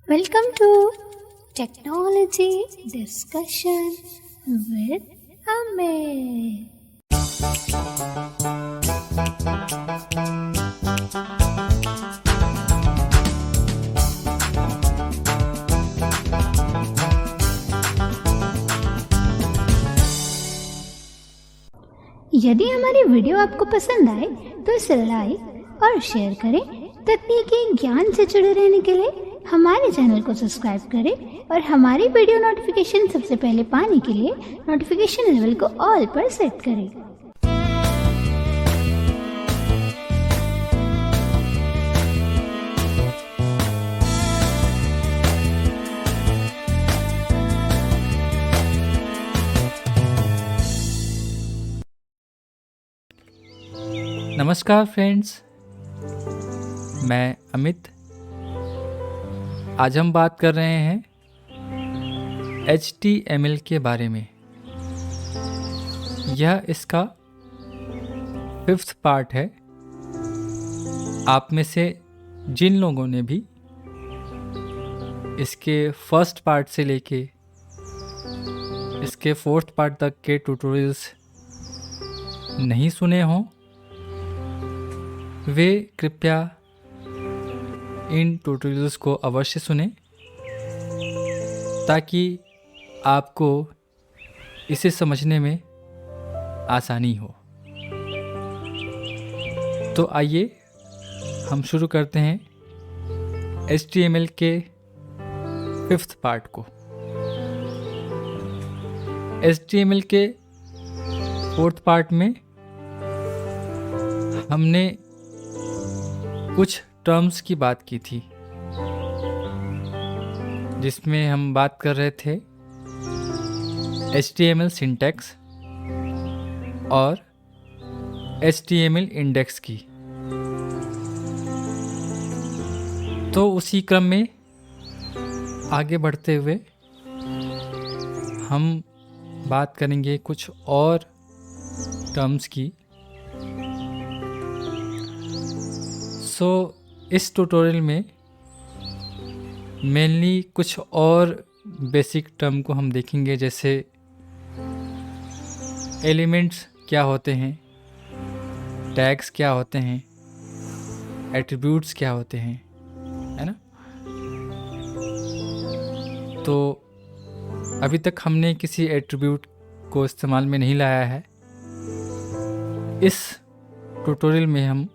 Welcome to Technology Discussion with Amit. यदि हमारी video आपको पसंद आए तो इसे लाइक और शेयर करें। तकनीकी ज्ञान से जुड़े रहने के लिए हमारे चैनल को सब्सक्राइब करें और हमारी वीडियो नोटिफिकेशन सबसे पहले पाने के लिए नोटिफिकेशन लेवल को ऑल पर सेट करें। नमस्कार फ्रेंड्स, मैं अमित। आज हम बात कर रहे हैं HTML के बारे में। यह इसका 5th पार्ट है। आप में से जिन लोगों ने भी इसके 1st पार्ट से लेके इसके 4th पार्ट तक के ट्यूटोरियल्स नहीं सुने हों, वे कृपया इन ट्यूटोरियल्स को अवश्य सुनें ताकि आपको इसे समझने में आसानी हो। तो आइए हम शुरू करते हैं HTML के 5th पार्ट को। HTML के 4th पार्ट में हमने कुछ टर्म्स की बात की थी, जिसमें हम बात कर रहे थे HTML सिंटैक्स और HTML इंडेक्स की। तो उसी क्रम में आगे बढ़ते हुए हम बात करेंगे कुछ और टर्म्स की। इस ट्यूटोरियल में मेनली कुछ और बेसिक टर्म को हम देखेंगे, जैसे एलिमेंट्स क्या होते हैं, टैग्स क्या होते हैं, एट्रीब्यूट्स क्या होते हैं, है ना। तो अभी तक हमने किसी एट्रीब्यूट को इस्तेमाल में नहीं लाया है। इस ट्यूटोरियल में हम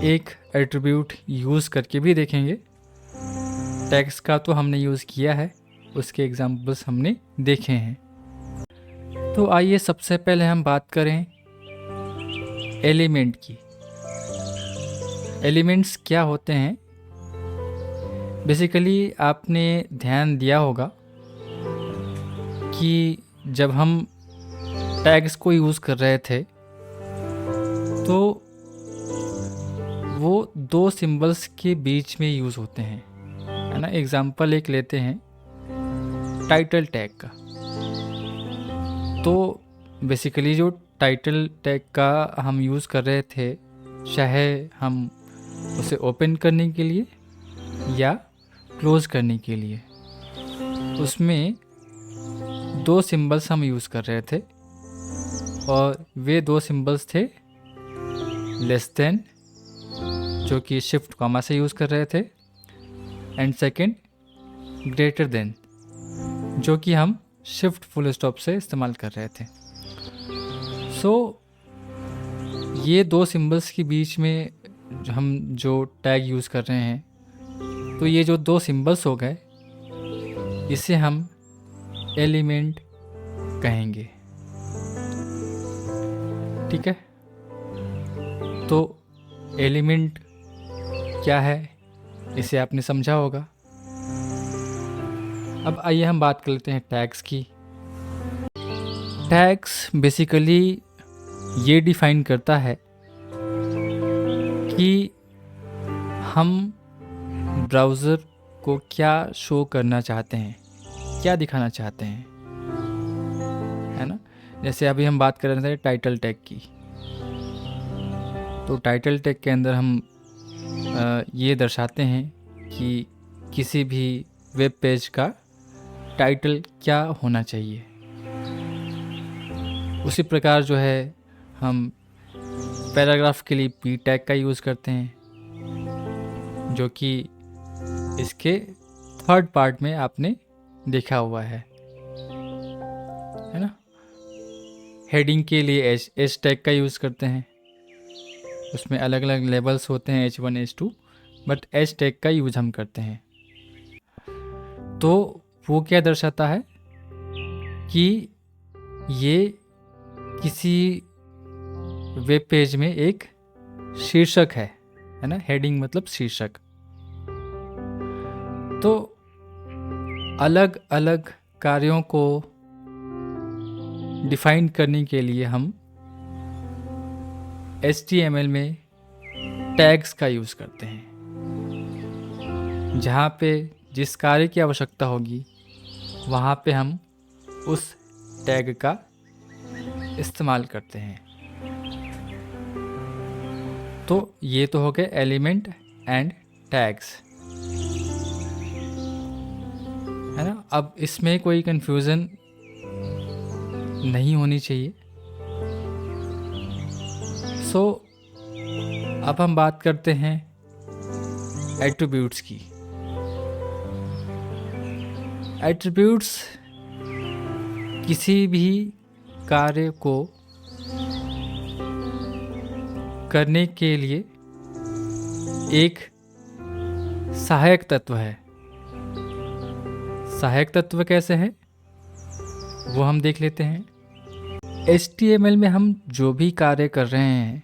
एक एट्रीब्यूट यूज़ करके भी देखेंगे। टैग्स का तो हमने यूज़ किया है, उसके एग्जांपल्स हमने देखे हैं। तो आइए सबसे पहले हम बात करें एलिमेंट की। एलिमेंट्स क्या होते हैं? बेसिकली आपने ध्यान दिया होगा कि जब हम टैग्स को यूज़ कर रहे थे तो वो दो सिंबल्स के बीच में यूज़ होते हैं, है ना। एग्जांपल एक लेते हैं टाइटल टैग का। तो बेसिकली जो टाइटल टैग का हम यूज़ कर रहे थे, चाहे हम उसे ओपन करने के लिए या क्लोज़ करने के लिए, उसमें दो सिंबल्स हम यूज़ कर रहे थे और वे दो सिंबल्स थे लेस देन, जो कि शिफ्ट कॉमा से यूज़ कर रहे थे, एंड सेकंड ग्रेटर देन, जो कि हम शिफ्ट फुल स्टॉप से इस्तेमाल कर रहे थे। ये दो सिंबल्स के बीच में हम जो टैग यूज़ कर रहे हैं, तो ये जो दो सिंबल्स हो गए, इसे हम एलिमेंट कहेंगे, ठीक है। तो एलिमेंट क्या है, इसे आपने समझा होगा। अब आइए हम बात कर लेते हैं टैग्स की। टैग्स बेसिकली ये डिफाइन करता है कि हम ब्राउज़र को क्या शो करना चाहते हैं, क्या दिखाना चाहते हैं, है ना। जैसे अभी हम बात कर रहे थे टाइटल टैग की, तो टाइटल टैग के अंदर हम ये दर्शाते हैं कि किसी भी वेब पेज का टाइटल क्या होना चाहिए। उसी प्रकार जो है हम पैराग्राफ के लिए पी टैग का यूज़ करते हैं, जो कि इसके थर्ड पार्ट में आपने देखा हुआ है ना। हेडिंग के लिए एच टैग का यूज़ करते हैं, उसमें अलग अलग लेवल्स होते हैं H1 H2, but H tag का यूज हम करते हैं। तो वो क्या दर्शाता है कि ये किसी वेब पेज में एक शीर्षक है ना। हेडिंग मतलब शीर्षक। तो अलग अलग कार्यों को डिफाइन करने के लिए हम HTML में टैग्स का यूज़ करते हैं। जहाँ पे जिस कार्य की आवश्यकता होगी वहाँ पे हम उस टैग का इस्तेमाल करते हैं। तो ये तो हो गए एलिमेंट एंड टैग्स, है ना। अब इसमें कोई कंफ्यूजन नहीं होनी चाहिए। सो अब हम बात करते हैं एट्रीब्यूट्स की। एट्रीब्यूट्स किसी भी कार्य को करने के लिए एक सहायक तत्व है। सहायक तत्व कैसे है वो हम देख लेते हैं। HTML में हम जो भी कार्य कर रहे हैं,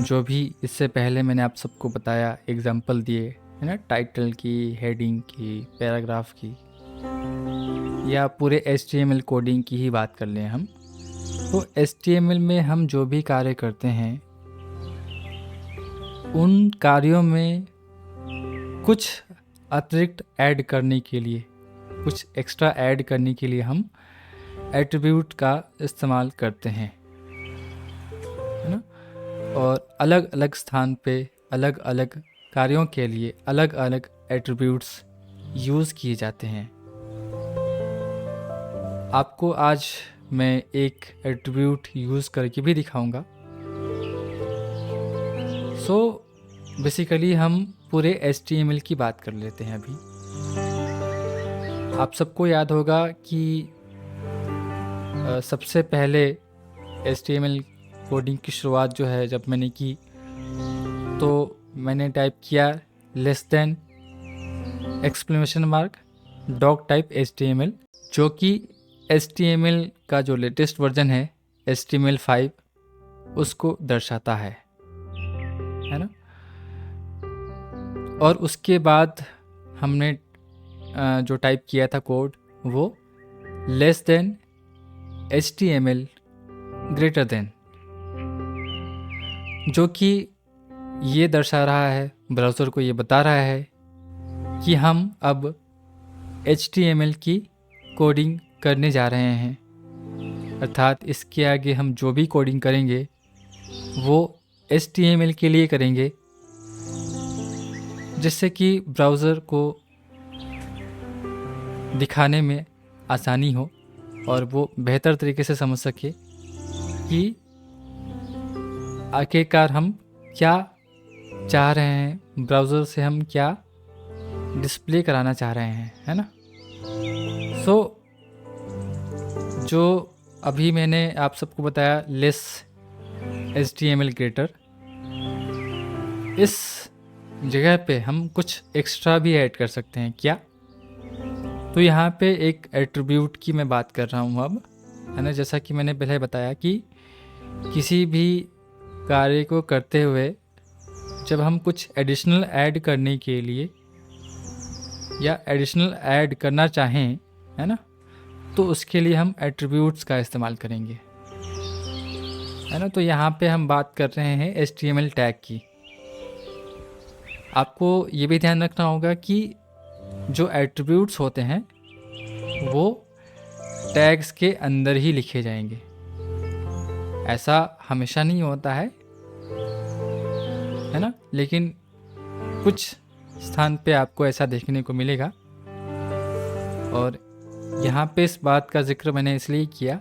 जो भी इससे पहले मैंने आप सबको बताया, एग्जाम्पल दिए है ना, टाइटल की, हेडिंग की, पैराग्राफ की, या पूरे HTML कोडिंग की ही बात कर लें हम, तो HTML में हम जो भी कार्य करते हैं उन कार्यों में कुछ अतिरिक्त ऐड करने के लिए, कुछ एक्स्ट्रा ऐड करने के लिए हम एट्रीब्यूट का इस्तेमाल करते हैं, है ना। और अलग अलग स्थान पे अलग अलग कार्यों के लिए अलग अलग एट्रीब्यूट्स यूज़ किए जाते हैं। आपको आज मैं एक एट्रीब्यूट यूज़ करके भी दिखाऊंगा। सो बेसिकली हम पूरे HTML की बात कर लेते हैं अभी। आप सबको याद होगा कि सबसे पहले HTML कोडिंग की शुरुआत जो है जब मैंने की, तो मैंने टाइप किया less than exclamation mark doc type HTML, जो कि HTML का जो लेटेस्ट वर्जन है HTML5 उसको दर्शाता है ना। और उसके बाद हमने जो टाइप किया था कोड वो less than HTML greater than, जो कि ये दर्शा रहा है, ब्राउज़र को ये बता रहा है कि हम अब HTML की कोडिंग करने जा रहे हैं। अर्थात इसके आगे हम जो भी कोडिंग करेंगे वो HTML के लिए करेंगे, जिससे कि ब्राउज़र को दिखाने में आसानी हो और वो बेहतर तरीके से समझ सके कि आखिरकार हम क्या चाह रहे हैं, ब्राउज़र से हम क्या डिस्प्ले कराना चाह रहे हैं, है ना। सो जो अभी मैंने आप सबको बताया लेस HTML ग्रेटर, इस जगह पे हम कुछ एक्स्ट्रा भी ऐड कर सकते हैं। क्या? तो यहाँ पे एक एट्रीब्यूट की मैं बात कर रहा हूँ अब, है ना। जैसा कि मैंने पहले बताया कि किसी भी कार्य को करते हुए जब हम कुछ एडिशनल ऐड करने के लिए या एडिशनल ऐड करना चाहें, है ना, तो उसके लिए हम एट्रीब्यूट्स का इस्तेमाल करेंगे, है ना। तो यहाँ पे हम बात कर रहे हैं HTML टैग की। आपको ये भी ध्यान रखना होगा कि जो एट्रीब्यूट्स होते हैं वो टैग्स के अंदर ही लिखे जाएंगे। ऐसा हमेशा नहीं होता है ना, लेकिन कुछ स्थान पे आपको ऐसा देखने को मिलेगा। और यहाँ पे इस बात का जिक्र मैंने इसलिए किया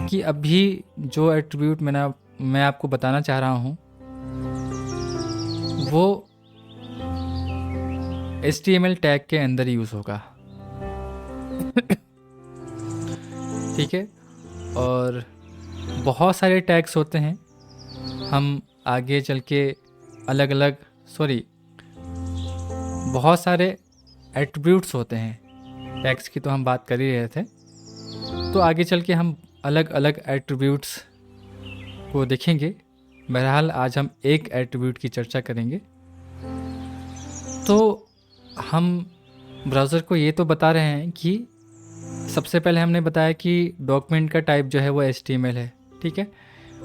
कि अभी जो एट्रीब्यूट मैं आपको बताना चाह रहा हूँ वो HTML टैग के अंदर यूज़ होगा। ठीक है, और बहुत सारे टैग्स होते हैं, हम आगे चल के बहुत सारे एट्रीब्यूट्स होते हैं, टैग्स की तो हम बात कर ही रहे थे, तो आगे चल के हम अलग अलग एट्रीब्यूट्स को देखेंगे। बहरहाल आज हम एक एट्रीब्यूट की चर्चा करेंगे। तो हम ब्राउज़र को ये तो बता रहे हैं कि सबसे पहले हमने बताया कि डॉक्यूमेंट का टाइप जो है वो HTML है। ठीक है,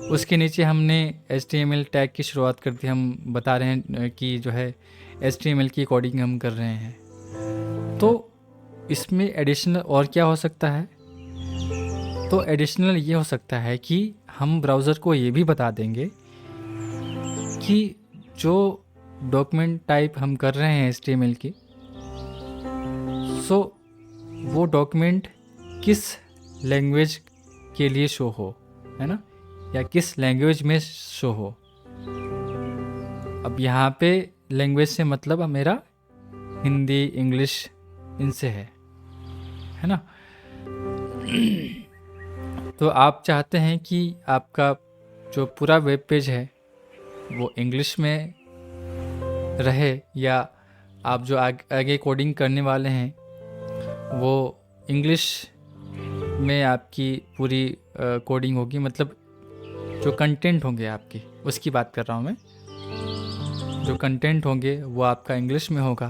उसके नीचे हमने HTML टैग की शुरुआत कर दी। हम बता रहे हैं कि जो है HTML की कोडिंग हम कर रहे हैं। तो इसमें एडिशनल और क्या हो सकता है? तो एडिशनल ये हो सकता है कि हम ब्राउज़र को ये भी बता देंगे कि जो डॉक्यूमेंट टाइप हम कर रहे हैं HTML की, सो वो डॉक्यूमेंट किस लैंग्वेज के लिए शो हो, है ना, या किस लैंग्वेज में शो हो। अब यहाँ पे लैंग्वेज से मतलब मेरा हिंदी, इंग्लिश इनसे है ना। तो आप चाहते हैं कि आपका जो पूरा वेब पेज है वो इंग्लिश में रहे, या आप जो आगे कोडिंग करने वाले हैं वो इंग्लिश में आपकी पूरी कोडिंग होगी, मतलब जो कंटेंट होंगे आपकी, उसकी बात कर रहा हूँ मैं। जो कंटेंट होंगे वो आपका इंग्लिश में होगा।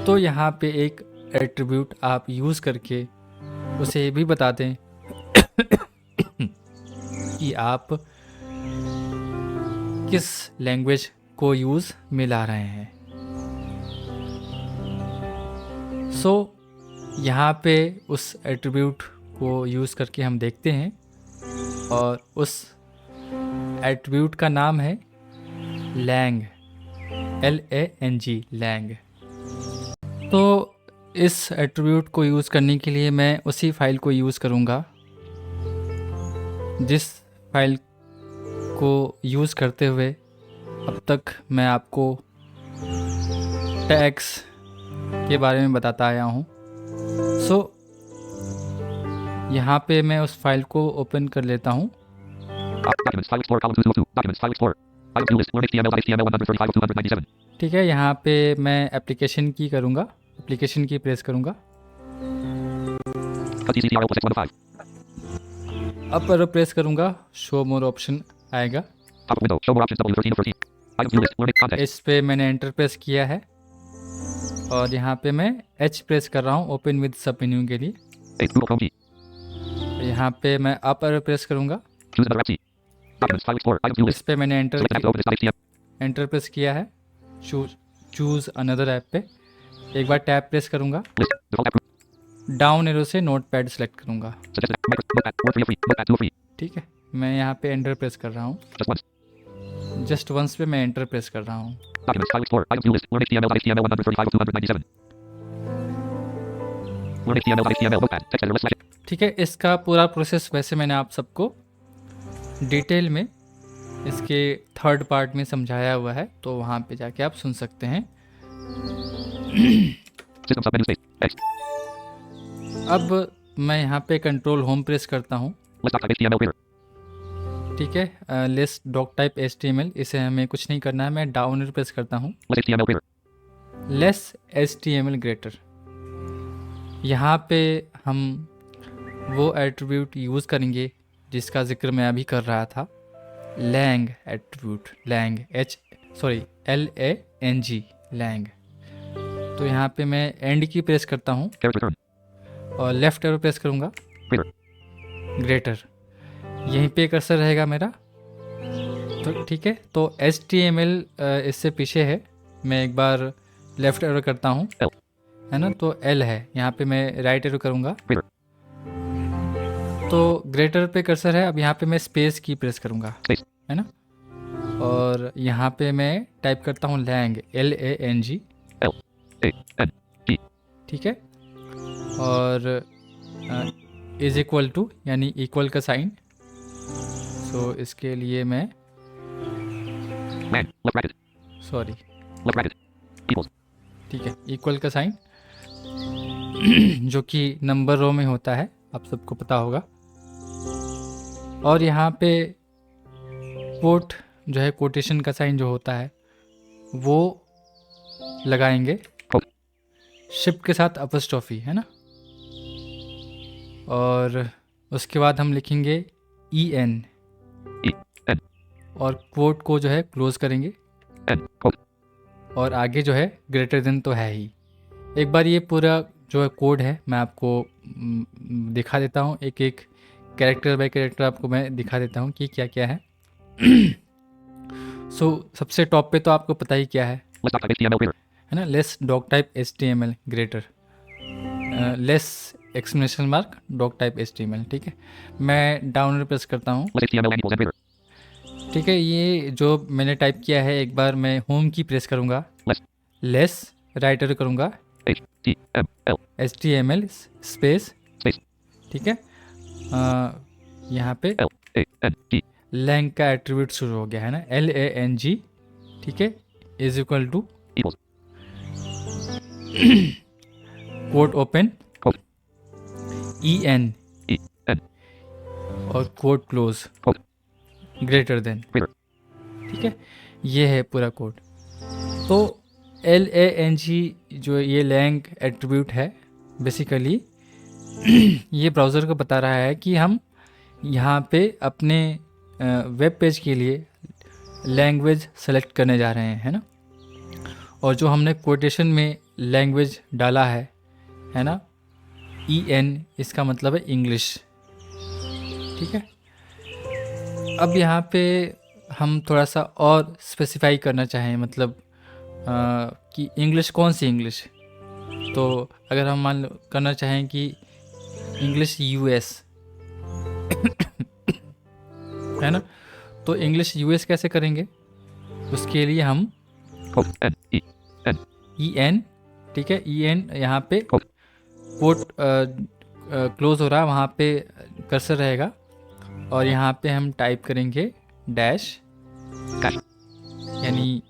तो यहाँ पे एक एट्रीब्यूट आप यूज़ करके उसे ये भी बता दें कि आप किस लैंग्वेज को यूज़ में ला रहे हैं। सो यहाँ पे उस एट्रीब्यूट को यूज़ करके हम देखते हैं, और उस एट्रीब्यूट का नाम है lang, LANG, lang। तो इस एट्रीब्यूट को यूज़ करने के लिए मैं उसी फाइल को यूज़ करूँगा जिस फाइल को यूज़ करते हुए अब तक मैं आपको टैग्स के बारे में बताता आया हूँ। सो यहाँ पे मैं उस फाइल को ओपन कर लेता हूँ। ठीक है, यहाँ पे मैं एप्लीकेशन की करूँगा, एप्लीकेशन की प्रेस करूँगा। अप एरो प्रेस करूँगा, शो मोर ऑप्शन आएगा। इस पे मैंने एंटर प्रेस किया है, और यहाँ पे मैं H प्रेस कर रहा हूँ ओपन विद सब मेन्यू के लिए। यहाँ पे मैं अप एरो प्रेस करूँगा। इस पे मैंने एंटर प्रेस किया है, चूज अनदर ऐप पे। एक बार टैब प्रेस करूँगा, डाउन एरो से नोटपैड सेलेक्ट करूँगा। ठीक है, मैं यहाँ पे एंटर प्रेस कर रहा हूँ, जस्ट वंस पे मैं एंटर प्रेस कर रहा हूँ। ठीक है, इसका पूरा प्रोसेस वैसे मैंने आप सबको डिटेल में इसके थर्ड पार्ट में समझाया हुआ है, तो वहाँ पे जाके आप सुन सकते हैं। अब मैं यहाँ पे कंट्रोल होम प्रेस करता हूँ। ठीक है, लिस्ट डॉक टाइप HTML, इसे हमें कुछ नहीं करना है। मैं डाउन एरो प्रेस करता हूँ, लेस HTML ग्रेटर। यहाँ पे हम वो एट्रीब्यूट यूज़ करेंगे जिसका जिक्र मैं अभी कर रहा था, lang attribute, lang LANG, lang। तो यहाँ पे मैं एंड की प्रेस करता हूँ और लेफ्ट एरो प्रेस करूँगा, ग्रेटर। यहीं पे कर्सर रहेगा मेरा। तो ठीक है, तो HTML इससे पीछे है। मैं एक बार लेफ्ट एरो करता हूँ, है ना, तो L है। यहाँ पे मैं राइट एरो करूँगा, तो ग्रेटर पे कर्सर है। अब यहाँ पे मैं स्पेस की प्रेस करूँगा, है ना, और यहाँ पे मैं टाइप करता हूँ लैंग, LANG, ठीक है। और इज इक्वल टू यानी इक्वल का साइन, सो इसके लिए मैं सॉरी, ठीक है, इक्वल का साइन जो कि नंबर रो में होता है, आप सबको पता होगा। और यहाँ पे कोट जो है, कोटेशन का साइन जो होता है वो लगाएंगे शिप के साथ अपस्ट्रॉफी, है ना। और उसके बाद हम लिखेंगे EN और कोट को जो है क्लोज करेंगे, और आगे जो है ग्रेटर देन तो है ही। एक बार ये पूरा जो है कोड है मैं आपको दिखा देता हूँ, एक एक कैरेक्टर बाय कैरेक्टर आपको मैं दिखा देता हूँ कि क्या क्या है। सबसे टॉप पे तो आपको पता ही क्या है ना, less dog type HTML greater, less exclamation mark dog type HTML, ठीक है। मैं डाउन प्रेस करता हूँ, ठीक है। ये जो मैंने टाइप किया है, एक बार मैं होम की प्रेस करूँगा, लेस राइटर करूँगा HTML स्पेस, ठीक है। यहाँ पे लैंग का एट्रीब्यूट शुरू हो गया है ना, LANG, ठीक है, is equal to quote open EN और कोट क्लोज ग्रेटर देन, ठीक है। ये है पूरा कोड। तो LANG जो ये लैंग एट्रीब्यूट है, बेसिकली ये ब्राउज़र को बता रहा है कि हम यहाँ पे अपने वेब पेज के लिए लैंग्वेज सेलेक्ट करने जा रहे हैं, है ना। और जो हमने कोटेशन में लैंग्वेज डाला है ना, EN, इसका मतलब है इंग्लिश, ठीक है। अब यहाँ पे हम थोड़ा सा और स्पेसिफाई करना चाहें, मतलब कि इंग्लिश कौन सी इंग्लिश, तो अगर हम मान लो करना चाहें कि इंग्लिश US है ना, तो इंग्लिश US कैसे करेंगे, उसके लिए हम EN, ठीक है, EN यहाँ पे कोट क्लोज हो रहा है, वहाँ पे कर्सर रहेगा, और यहाँ पे हम टाइप करेंगे डैश, यानी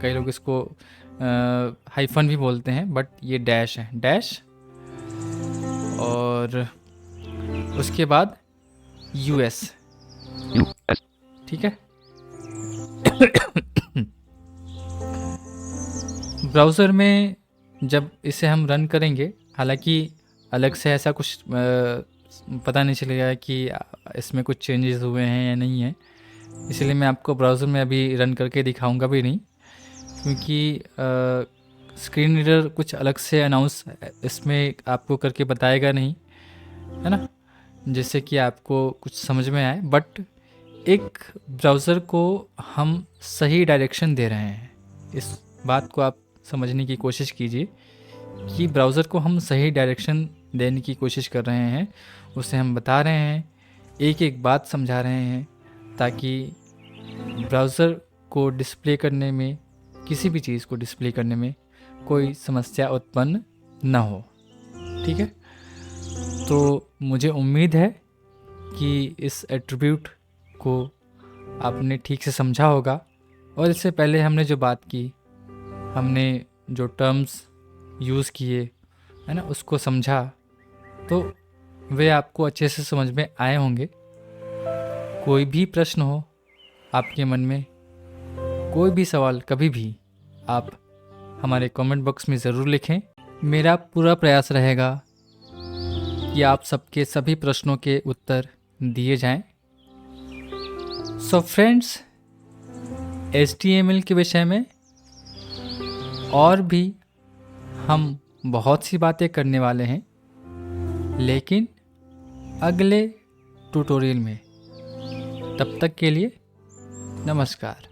कई लोग इसको हाइफन भी बोलते हैं, बट ये डैश है, डैश, और उसके बाद US, ठीक है। ब्राउज़र में जब इसे हम रन करेंगे, हालांकि अलग से ऐसा कुछ पता नहीं चलेगा कि इसमें कुछ चेंजेस हुए हैं या नहीं है, इसलिए मैं आपको ब्राउज़र में अभी रन करके दिखाऊंगा भी नहीं, क्योंकि स्क्रीन रीडर कुछ अलग से अनाउंस इसमें आपको करके बताएगा नहीं, है ना, जिससे कि आपको कुछ समझ में आए। बट एक ब्राउज़र को हम सही डायरेक्शन दे रहे हैं, इस बात को आप समझने की कोशिश कीजिए कि ब्राउज़र को हम सही डायरेक्शन देने की कोशिश कर रहे हैं, उसे हम बता रहे हैं, एक एक बात समझा रहे हैं, ताकि ब्राउज़र को डिस्प्ले करने में, किसी भी चीज़ को डिस्प्ले करने में कोई समस्या उत्पन्न ना हो, ठीक है। तो मुझे उम्मीद है कि इस एट्रीब्यूट को आपने ठीक से समझा होगा, और इससे पहले हमने जो बात की, हमने जो टर्म्स यूज़ किए, है ना, उसको समझा, तो वे आपको अच्छे से समझ में आए होंगे। कोई भी प्रश्न हो आपके मन में, कोई भी सवाल कभी भी, आप हमारे कमेंट बॉक्स में ज़रूर लिखें। मेरा पूरा प्रयास रहेगा कि आप सबके सभी प्रश्नों के उत्तर दिए जाएं। सो फ्रेंड्स, HTML के विषय में और भी हम बहुत सी बातें करने वाले हैं, लेकिन अगले ट्यूटोरियल में। तब तक के लिए नमस्कार।